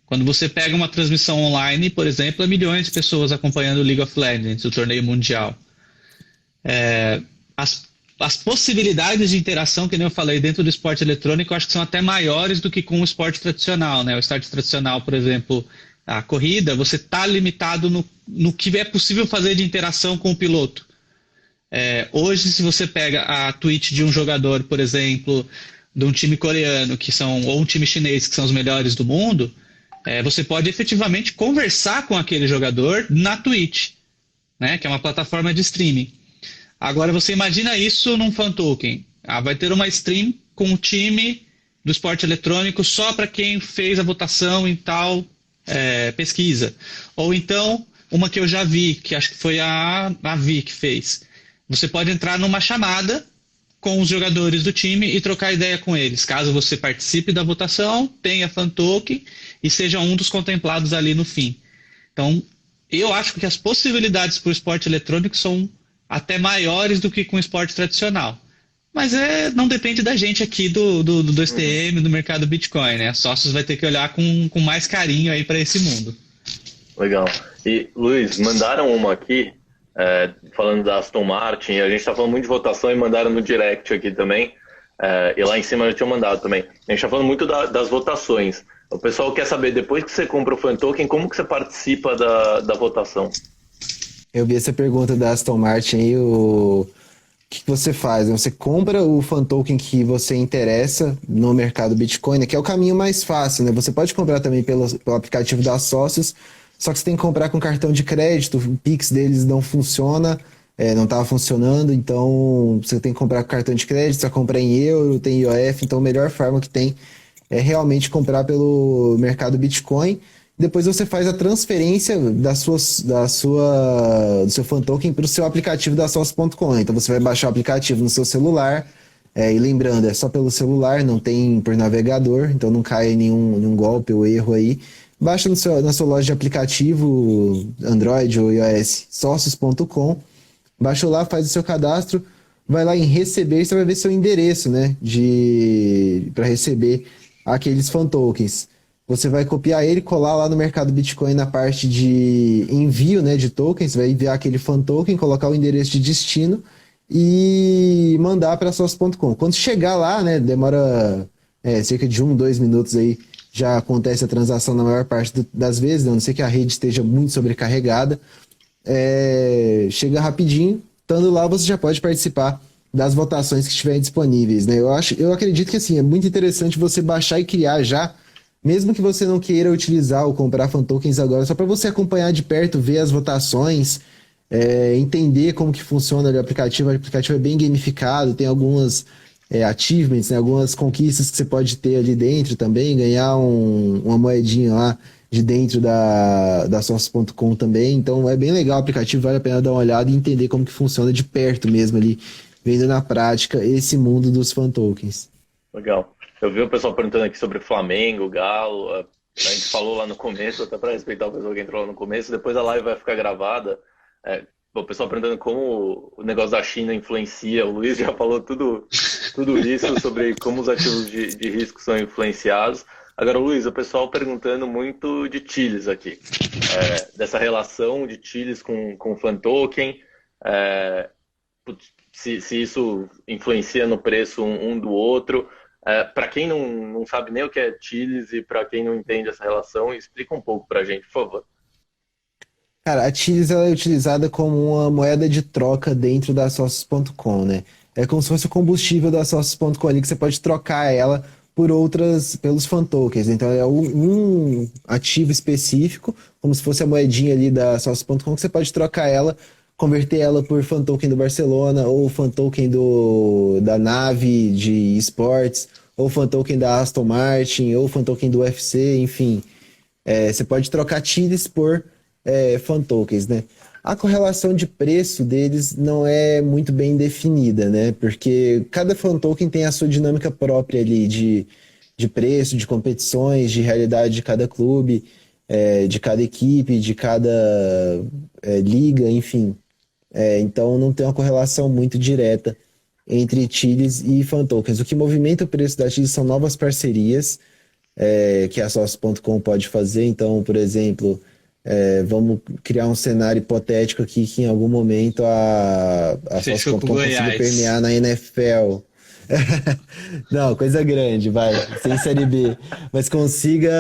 Quando você pega uma transmissão online, por exemplo, há milhões de pessoas acompanhando o League of Legends, o torneio mundial. As possibilidades de interação, que nem eu falei, dentro do esporte eletrônico, eu acho que são até maiores do que com o esporte tradicional, né? O esporte tradicional, por exemplo, a corrida, você está limitado no que é possível fazer de interação com o piloto. Hoje, se você pega a tweet de um jogador, por exemplo, de um time coreano, ou um time chinês, que são os melhores do mundo, você pode efetivamente conversar com aquele jogador na Twitch, né? Que é uma plataforma de streaming. Agora, você imagina isso num fan token. Vai ter uma stream com o time do esporte eletrônico só para quem fez a votação em tal pesquisa. Ou então, uma que eu já vi, que acho que foi a Vi que fez. Você pode entrar numa chamada com os jogadores do time e trocar ideia com eles. Caso você participe da votação, tenha fan token e seja um dos contemplados ali no fim. Então, eu acho que as possibilidades para o esporte eletrônico são até maiores do que com o esporte tradicional. Mas não depende da gente aqui do STM, do mercado Bitcoin, né? Sócios vai ter que olhar com mais carinho aí para esse mundo. Legal. E, Luiz, mandaram uma aqui, falando da Aston Martin, a gente está falando muito de votação e mandaram no direct aqui também, e lá em cima eu tinha mandado também. A gente está falando muito das votações. O pessoal quer saber, depois que você compra o fan token, como que você participa da votação? Eu vi essa pergunta da Aston Martin aí, o que você faz? Você compra o fan token que você interessa no mercado Bitcoin, né, que é o caminho mais fácil, né? Você pode comprar também pelo aplicativo da Sócios, só que você tem que comprar com cartão de crédito, o Pix deles não funciona, não estava funcionando, então você tem que comprar com cartão de crédito, você compra em euro, tem IOF, então a melhor forma que tem é realmente comprar pelo mercado Bitcoin. Depois você faz a transferência do seu fan token para o seu aplicativo da Sócios.com. Então você vai baixar o aplicativo no seu celular, e lembrando, é só pelo celular, não tem por navegador, então não cai nenhum golpe ou erro aí. Baixa na sua loja de aplicativo, Android ou iOS, Sócios.com, baixa lá, faz o seu cadastro, vai lá em receber e você vai ver seu endereço, né, para receber aqueles fan tokens. Você vai copiar ele, colar lá no mercado Bitcoin na parte de envio, né, de tokens, vai enviar aquele fan token, colocar o endereço de destino e mandar para Sócios.com. Quando chegar lá, né, demora cerca de 2 minutos aí, já acontece a transação na maior parte das vezes, né, a não ser que a rede esteja muito sobrecarregada. Chega rapidinho, estando lá você já pode participar das votações que estiverem disponíveis, né? Eu acredito que assim, é muito interessante você baixar e criar já, mesmo que você não queira utilizar ou comprar fan tokens agora, só para você acompanhar de perto, ver as votações, entender como que funciona ali o aplicativo. O aplicativo é bem gamificado, tem algumas achievements, né, algumas conquistas que você pode ter ali dentro também, ganhar uma moedinha lá de dentro da Sócios.com também. Então é bem legal o aplicativo, vale a pena dar uma olhada e entender como que funciona de perto mesmo ali, vendo na prática esse mundo dos fan tokens. Legal. Eu vi o pessoal perguntando aqui sobre Flamengo, Galo. A gente falou lá no começo, até para respeitar o pessoal que entrou lá no começo. Depois a live vai ficar gravada. O pessoal perguntando como o negócio da China influencia. O Luiz já falou tudo isso sobre como os ativos de risco são influenciados. Agora, Luiz, o pessoal perguntando muito de TILs aqui. Dessa relação de TILs com fan token. Se isso influencia no preço um do outro. Para quem não sabe nem o que é TILs e para quem não entende essa relação, explica um pouco para a gente, por favor. Cara, a TILs ela é utilizada como uma moeda de troca dentro da Sócios.com, né? É como se fosse o combustível da Sócios.com ali, que você pode trocar ela pelos fan tokens. Então é um ativo específico, como se fosse a moedinha ali da Sócio.com, que você pode trocar ela, converter ela por fan token do Barcelona, ou fan token da Nave de esportes, ou fan token da Aston Martin, ou fan token do UFC, enfim. Você pode trocar TILs por fan tokens, né? A correlação de preço deles não é muito bem definida, né? Porque cada fan token tem a sua dinâmica própria ali de preço, de competições, de realidade de cada clube, de cada equipe, de cada liga, enfim. Então não tem uma correlação muito direta entre TILs e fan tokens. O que movimenta o preço da TILs são novas parcerias que a Sócio.com pode fazer. Então, por exemplo, vamos criar um cenário hipotético aqui que em algum momento a Fechou com Sócio.com o consiga Goiás. permear na NFL. Não, coisa grande, vai, sem Série B. Mas consiga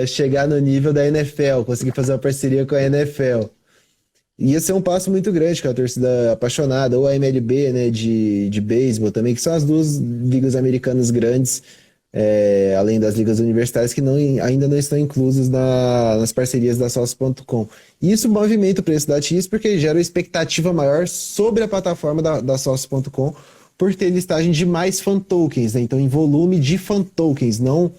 chegar no nível da NFL, conseguir fazer uma parceria com a NFL. Ia ser um passo muito grande com a torcida apaixonada, ou a MLB, né, de beisebol também, que são as duas ligas americanas grandes, além das ligas universitárias, que ainda não estão inclusas nas parcerias da Sócio.com. E isso movimenta o preço da TIS porque gera uma expectativa maior sobre a plataforma da Sócio.com por ter listagem de mais fan tokens, né? Então em volume de fan tokens, não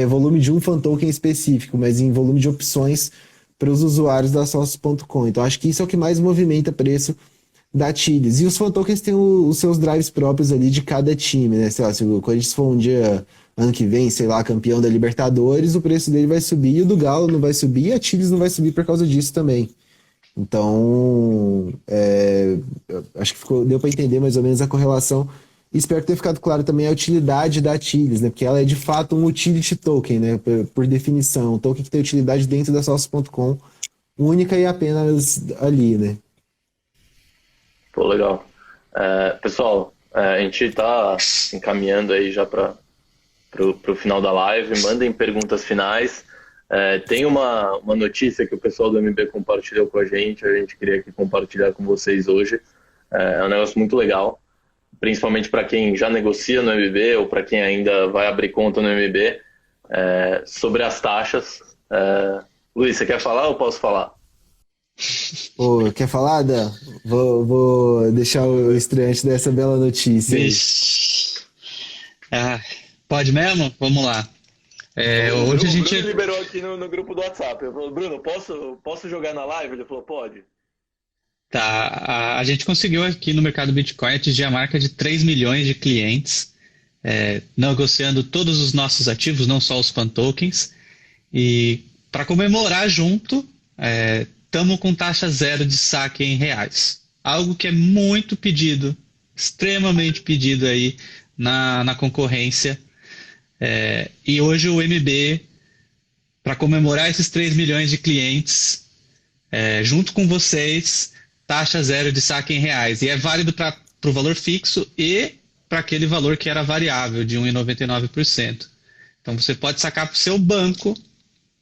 volume de um fan token específico, mas em volume de opções para os usuários da Sócio.com. Então acho que isso é o que mais movimenta o preço da TILs. E os fan tokens têm os seus drives próprios ali de cada time, né? Sei lá, se o Corinthians for um dia, ano que vem, sei lá, campeão da Libertadores, o preço dele vai subir, e o do Galo não vai subir, e a TILs não vai subir por causa disso também. Então, acho que deu para entender mais ou menos a correlação. Espero ter ficado claro também a utilidade da TILs, né? Porque ela é de fato um utility token, né? Por definição, um token que tem utilidade dentro da Sócio.com, única e apenas ali, né? Pô, legal. Pessoal, a gente está encaminhando aí já para o final da live. Mandem perguntas finais. Tem uma notícia que o pessoal do MB compartilhou com a gente queria aqui compartilhar com vocês hoje. É um negócio muito legal, principalmente para quem já negocia no MB ou para quem ainda vai abrir conta no MB, sobre as taxas. Luiz, você quer falar ou posso falar? Pô, quer falar, Dan? Vou deixar o estreante dessa bela notícia aí. Pode mesmo? Vamos lá. Hoje a gente... Bruno liberou aqui no grupo do WhatsApp. Eu falei, Bruno, posso jogar na live? Ele falou, pode. Tá, a gente conseguiu aqui no mercado Bitcoin atingir a marca de 3 milhões de clientes, negociando todos os nossos ativos, não só os fan tokens. E para comemorar junto, estamos com taxa zero de saque em reais. Algo que é muito pedido, extremamente pedido aí na concorrência. E hoje o MB, para comemorar esses 3 milhões de clientes, junto com vocês, taxa zero de saque em reais. E é válido para o valor fixo e para aquele valor que era variável, de 1,99%. Então você pode sacar para o seu banco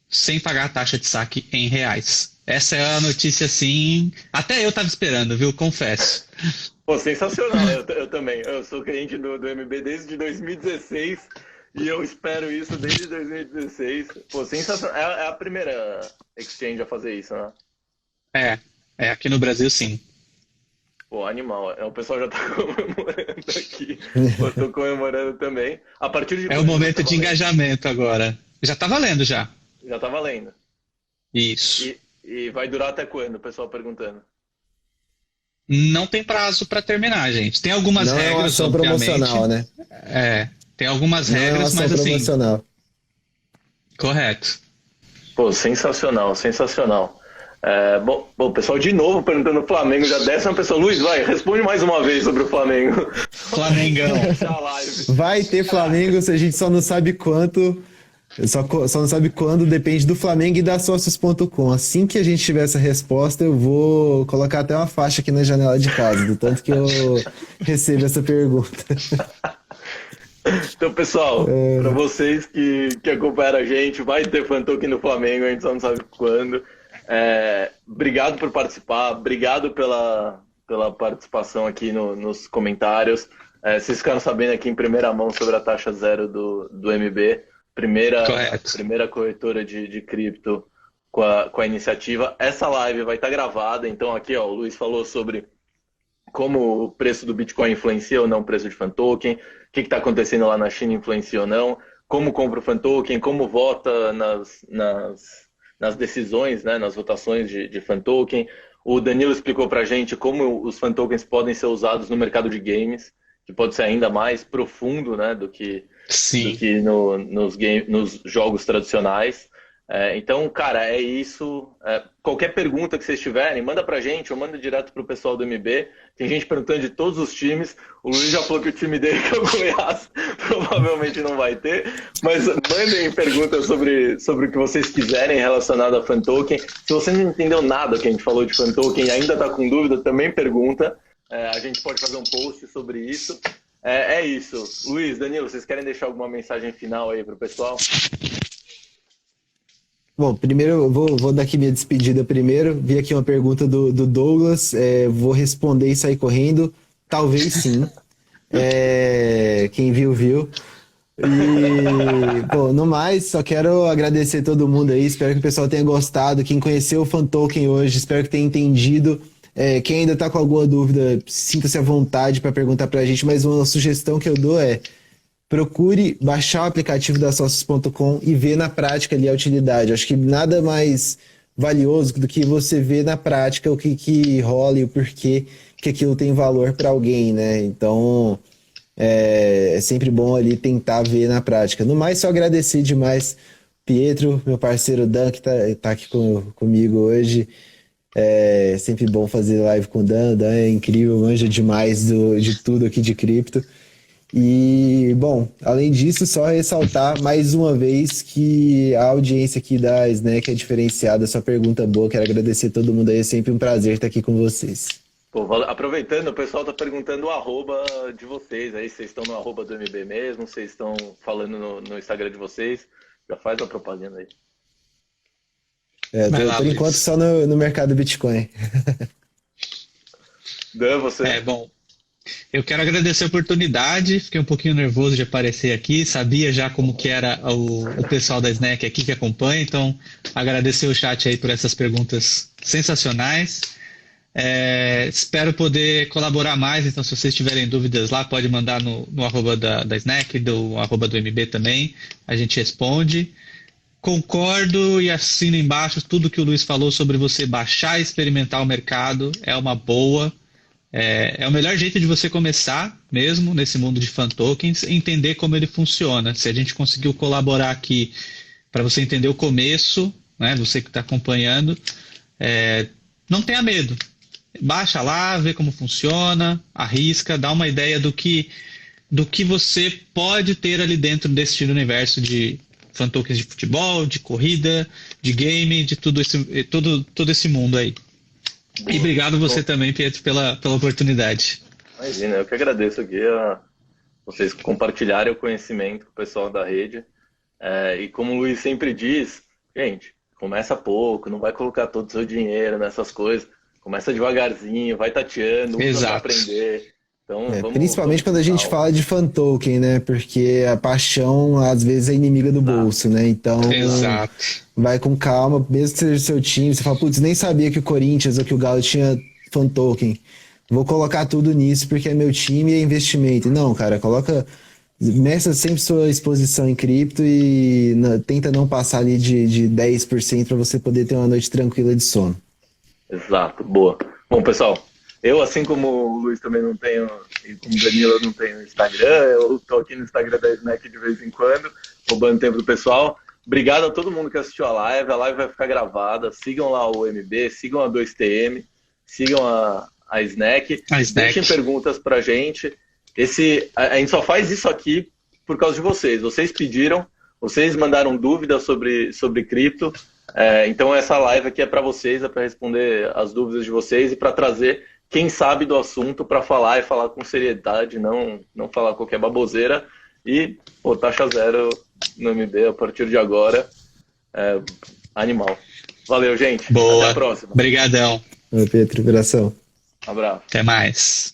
sem pagar a taxa de saque em reais. Essa é a notícia, assim, até eu estava esperando, viu? Confesso. Pô, sensacional, eu também. Eu sou cliente do MB desde 2016 e eu espero isso desde 2016. Pô, sensacional. É a primeira exchange a fazer isso, né? Aqui no Brasil, sim. Pô, animal. O pessoal já tá comemorando aqui. Eu tô comemorando também. A partir de... É o momento de engajamento agora. Já tá valendo, já. Já tá valendo. Isso. E vai durar até quando? O pessoal perguntando. Não tem prazo para terminar, gente. Tem algumas Não regras, é uma ação obviamente. promocional, né? Tem algumas Não regras, é uma mas ação assim... promocional. Correto. Pô, sensacional, sensacional. Bom, pessoal, de novo perguntando o Flamengo, já desce uma pessoa. Luiz, vai, responde mais uma vez sobre o Flamengo. Flamengão. Vai ter Flamengo, se a gente só não sabe quanto. Só não sabe quando, depende do Flamengo e da Sócios.com. Assim que a gente tiver essa resposta, eu vou colocar até uma faixa aqui na janela de casa, do tanto que eu recebo essa pergunta. Então, pessoal, para vocês que acompanharam a gente, vai ter fan token no Flamengo, a gente só não sabe quando. Obrigado por participar, obrigado pela participação aqui nos comentários. Vocês ficaram sabendo aqui em primeira mão sobre a taxa zero do MB, primeira corretora de cripto com a iniciativa. Essa live vai estar gravada, então aqui ó, o Luiz falou sobre como o preço do Bitcoin influencia ou não o preço de fan token, o que está acontecendo lá na China influencia ou não, como compra o fan token, como vota nas decisões, né, nas votações de fan token. O Danilo explicou para a gente como os fan tokens podem ser usados no mercado de games, que pode ser ainda mais profundo, né, do que nos jogos tradicionais. Então, cara, é isso. Qualquer pergunta que vocês tiverem, manda pra gente ou manda direto pro pessoal do MB. Tem gente perguntando de todos os times. O Luiz já falou que o time dele, que é o Goiás, provavelmente não vai ter. Mas mandem perguntas sobre o que vocês quiserem relacionado a fan token. Se você não entendeu nada que a gente falou de fan token e ainda tá com dúvida, também pergunta. A gente pode fazer um post sobre isso. É isso. Luiz, Danilo, vocês querem deixar alguma mensagem final aí pro pessoal? Bom, primeiro eu vou dar aqui minha despedida primeiro. Vi aqui uma pergunta do Douglas, vou responder e sair correndo. Talvez sim. Quem viu, viu. E, bom, no mais, só quero agradecer todo mundo aí. Espero que o pessoal tenha gostado. Quem conheceu o fan token hoje, espero que tenha entendido. Quem ainda está com alguma dúvida, sinta-se à vontade para perguntar para a gente. Mas uma sugestão que eu dou procure baixar o aplicativo da Sócios.com e ver na prática ali a utilidade. Acho que nada mais valioso do que você ver na prática o que rola e o porquê que aquilo tem valor para alguém, né? Então, é sempre bom ali tentar ver na prática. No mais, só agradecer demais Pietro, meu parceiro Dan, que tá aqui comigo hoje. É sempre bom fazer live com o Dan. Dan é incrível, manja demais de tudo aqui de cripto. E, bom, além disso, só ressaltar mais uma vez que a audiência aqui da Snack é diferenciada, sua pergunta boa, quero agradecer a todo mundo aí, é sempre um prazer estar aqui com vocês. Pô, aproveitando, o pessoal tá perguntando o arroba de vocês, aí vocês estão no arroba do MB mesmo, vocês estão falando no Instagram de vocês, já faz a propaganda aí. Por enquanto só no mercado Bitcoin. Dan, você? Bom, eu quero agradecer a oportunidade, fiquei um pouquinho nervoso de aparecer aqui, sabia já como que era o pessoal da Snack aqui que acompanha, então agradecer o chat aí por essas perguntas sensacionais. Espero poder colaborar mais, então se vocês tiverem dúvidas lá, pode mandar no arroba da Snack, do arroba do MB também, a gente responde. Concordo e assino embaixo tudo que o Luiz falou sobre você baixar e experimentar o mercado, é uma boa. É o melhor jeito de você começar mesmo nesse mundo de fan tokens, entender como ele funciona. Se a gente conseguiu colaborar aqui para você entender o começo, né, você que está acompanhando, não tenha medo. Baixa lá, vê como funciona, arrisca, dá uma ideia do que você pode ter ali dentro desse universo de fan tokens de futebol, de corrida, de game, de todo esse mundo aí. E obrigado você também, Pietro, pela oportunidade. Imagina, eu que agradeço aqui a vocês compartilharem o conhecimento com o pessoal da rede. E como o Luiz sempre diz, gente, começa pouco, não vai colocar todo o seu dinheiro nessas coisas. Começa devagarzinho, vai tateando, vai aprender. Então, principalmente quando a gente fala de fan token, né? Porque a paixão, às vezes, é inimiga do bolso, né? Então, vai com calma, mesmo que seja o seu time, você fala, putz, nem sabia que o Corinthians ou que o Galo tinha fan token. Vou colocar tudo nisso porque é meu time e é investimento. Não, cara, meça sempre sua exposição em cripto e tenta não passar ali de 10% para você poder ter uma noite tranquila de sono. Exato, boa. Bom, pessoal, eu, assim como o Luiz também não tenho, e como o Danilo não tenho Instagram, eu tô aqui no Instagram da Snack de vez em quando, roubando tempo do pessoal. Obrigado a todo mundo que assistiu a live vai ficar gravada, sigam lá o MB, sigam a 2TM, sigam a Snack, deixem perguntas pra gente. A gente só faz isso aqui por causa de vocês pediram, vocês mandaram dúvidas sobre cripto, então essa live aqui é para vocês, é para responder as dúvidas de vocês e para trazer quem sabe do assunto para falar e falar com seriedade, não falar qualquer baboseira. E, taxa zero no MB a partir de agora. Animal. Valeu, gente. Boa. Até a próxima. Obrigadão. Oi, Pedro. Abração. Um abraço. Até mais.